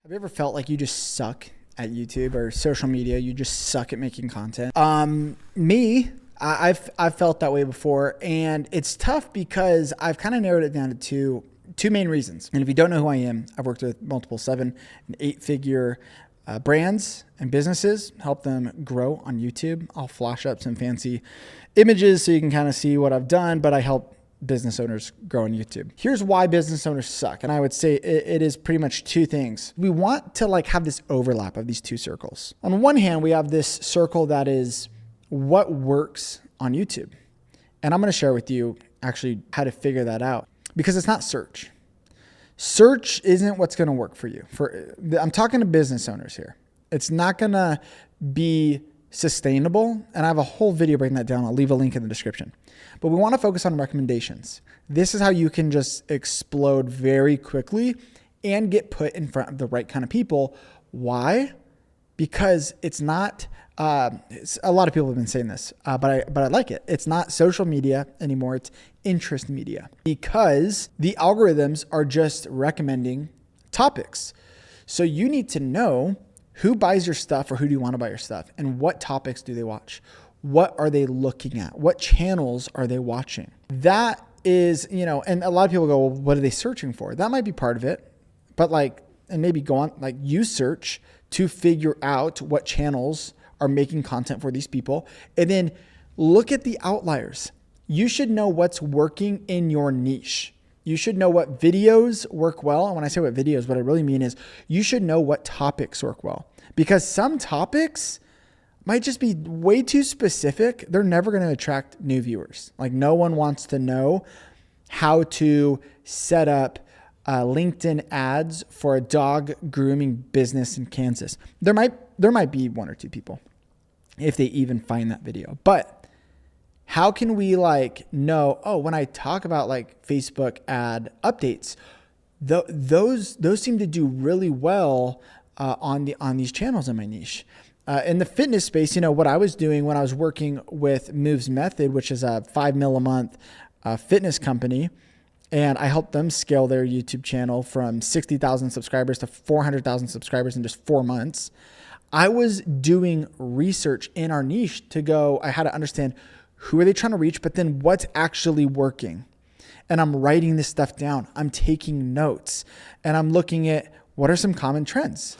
Have you ever felt like you just suck at YouTube or social media? You just suck at making content. I've felt that way before, and it's tough because I've kind of narrowed it down to two main reasons. And if you don't know who I am, I've worked with multiple 7- and 8-figure brands and businesses, help them grow on YouTube. I'll flash up some fancy images so you can kind of see what I've done, but I help business owners grow on YouTube. Here's why business owners suck. And I would say it is pretty much two things. We want to have this overlap of these two circles. On one hand, we have this circle that is what works on YouTube. And I'm going to share with you actually how to figure that out, because it's not search. Search isn't what's going to work for you. I'm talking to business owners here. It's not going to be sustainable. And I have a whole video breaking that down. I'll leave a link in the description. But we want to focus on recommendations. This is how you can just explode very quickly and get put in front of the right kind of people. Why? Because it's not, a lot of people have been saying this, but I like it. It's not social media anymore. It's interest media, because the algorithms are just recommending topics. So you need to know who buys your stuff, or who do you want to buy your stuff, and what topics do they watch? What are they looking at? What channels are they watching? That is, and a lot of people go, well, what are they searching for? That might be part of it, but and maybe go on, you search to figure out what channels are making content for these people, and then look at the outliers. You should know what's working in your niche. You should know what videos work well. And when I say what videos, what I really mean is you should know what topics work well, because some topics might just be way too specific. They're never going to attract new viewers. No one wants to know how to set up LinkedIn ads for a dog grooming business in Kansas. There might be one or two people, if they even find that video. But how can we know, when I talk about Facebook ad updates, those seem to do really well on these channels in my niche. In the fitness space, what I was doing when I was working with Moves Method, which is a $5 million a month fitness company, and I helped them scale their YouTube channel from 60,000 subscribers to 400,000 subscribers in just 4 months. I was doing research in our niche I had to understand who are they trying to reach, but then what's actually working. And I'm writing this stuff down. I'm taking notes, and I'm looking at what are some common trends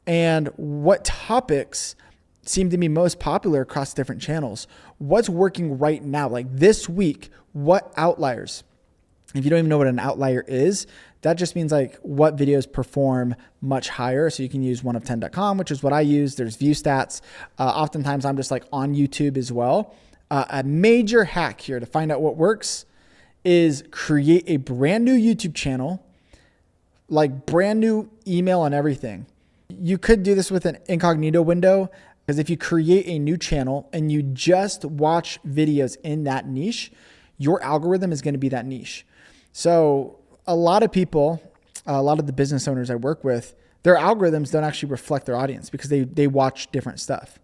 and what topics seem to be most popular across different channels. What's working right now? This week, what outliers? If you don't even know what an outlier is, that just means what videos perform much higher. So you can use oneof10.com, which is what I use. There's view stats. Oftentimes I'm just on YouTube as well. A major hack here to find out what works is create a brand new YouTube channel, brand new email and everything. You could do this with an incognito window, because if you create a new channel and you just watch videos in that niche, your algorithm is going to be that niche. So a lot of people, a lot of the business owners I work with, their algorithms don't actually reflect their audience because they watch different stuff.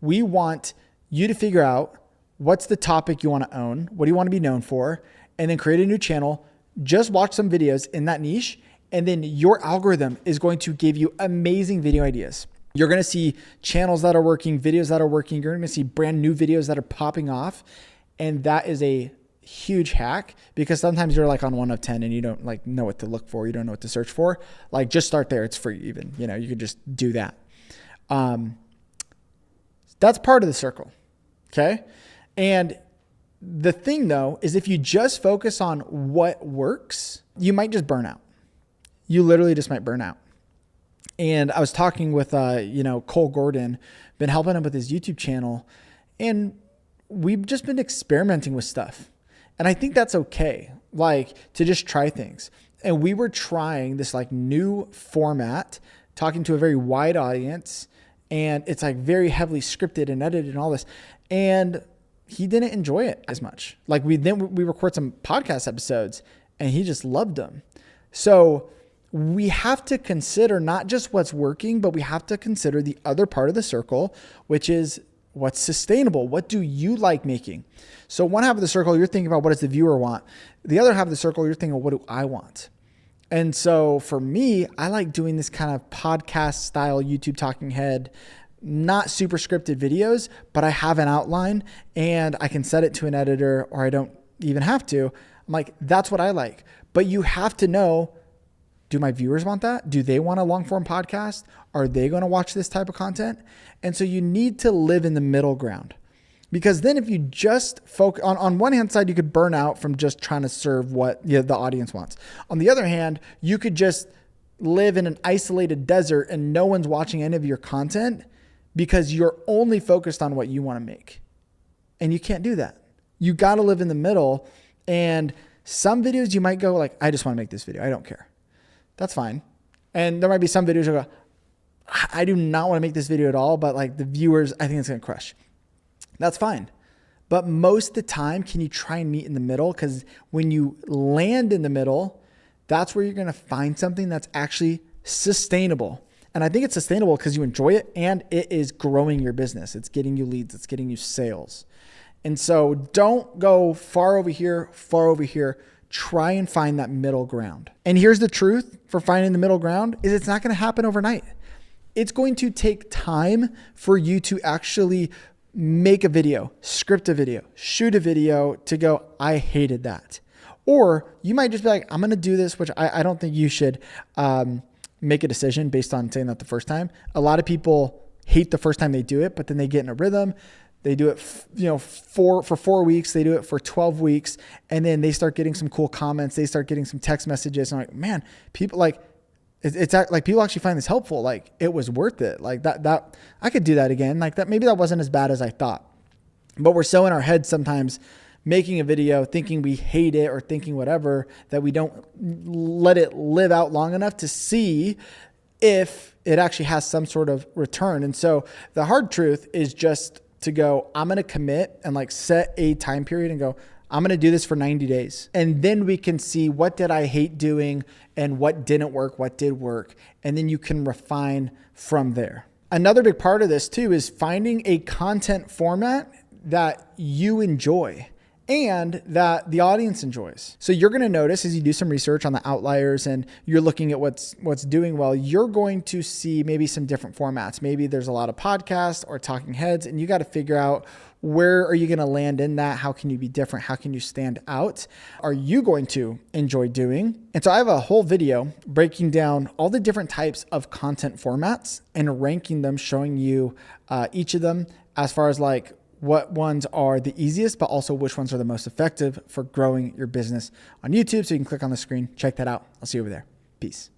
We want you to figure out what's the topic you want to own, what do you want to be known for, and then create a new channel. Just watch some videos in that niche, and then your algorithm is going to give you amazing video ideas. You're going to see channels that are working, videos that are working. You're going to see brand new videos that are popping off. And that is a huge hack, because sometimes you're on 1 of 10 and you don't know what to look for. You don't know what to search for. Just start there. It's free even. You could just do that. That's part of the circle. Okay. And the thing though, is if you just focus on what works, you might just burn out. You literally just might burn out. And I was talking with, Cole Gordon, been helping him with his YouTube channel, and we've just been experimenting with stuff. And I think that's okay, to just try things. And we were trying this new format, talking to a very wide audience, and it's very heavily scripted and edited and all this. And he didn't enjoy it as much. We record some podcast episodes, and he just loved them. So we have to consider not just what's working, but we have to consider the other part of the circle, which is what's sustainable. What do you like making? So one half of the circle, you're thinking about what does the viewer want? The other half of the circle, you're thinking, well, what do I want? And so for me, I like doing this kind of podcast style YouTube talking head, not super scripted videos, but I have an outline and I can set it to an editor, or I don't even have to. I'm like, that's what I like. But you have to know, do my viewers want that? Do they want a long form podcast? Are they going to watch this type of content? And so you need to live in the middle ground, because then if you just focus on one hand side, you could burn out from just trying to serve what the audience wants. On the other hand, you could just live in an isolated desert and no one's watching any of your content because you're only focused on what you want to make. And you can't do that. You got to live in the middle. And some videos you might go like, I just want to make this video. I don't care. That's fine. And there might be some videos you go, I do not want to make this video at all, but like the viewers, I think it's going to crush. That's fine. But most of the time, can you try and meet in the middle? Because when you land in the middle, that's where you're going to find something that's actually sustainable. And I think it's sustainable because you enjoy it and it is growing your business. It's getting you leads. It's getting you sales. And so don't go far over here, far over here. Try and find that middle ground. And here's the truth for finding the middle ground is it's not going to happen overnight. It's going to take time for you to actually make a video, script a video, shoot a video to go, I hated that. Or you might just be like, I'm going to do this, which I don't think you should make a decision based on saying that the first time. A lot of people hate the first time they do it, but then they get in a rhythm. They do it, for 4 weeks. They do it for 12 weeks. And then they start getting some cool comments. They start getting some text messages. And I'm like, man, people it's like people actually find this helpful. Like it was worth it. Like that I could do that again. Like that, maybe that wasn't as bad as I thought, but we're so in our heads sometimes making a video thinking we hate it or thinking whatever, that we don't let it live out long enough to see if it actually has some sort of return. And so the hard truth is just to go, I'm going to commit and like set a time period and go, I'm going to do this for 90 days. And then we can see what did I hate doing and what didn't work, what did work. And then you can refine from there. Another big part of this too is finding a content format that you enjoy and that the audience enjoys. So you're going to notice as you do some research on the outliers and you're looking at what's doing well, you're going to see maybe some different formats. Maybe there's a lot of podcasts or talking heads, and you got to figure out, where are you going to land in that? How can you be different? How can you stand out? Are you going to enjoy doing? And so I have a whole video breaking down all the different types of content formats and ranking them, showing you each of them as far as like what ones are the easiest, but also which ones are the most effective for growing your business on YouTube. So you can click on the screen, check that out. I'll see you over there. Peace.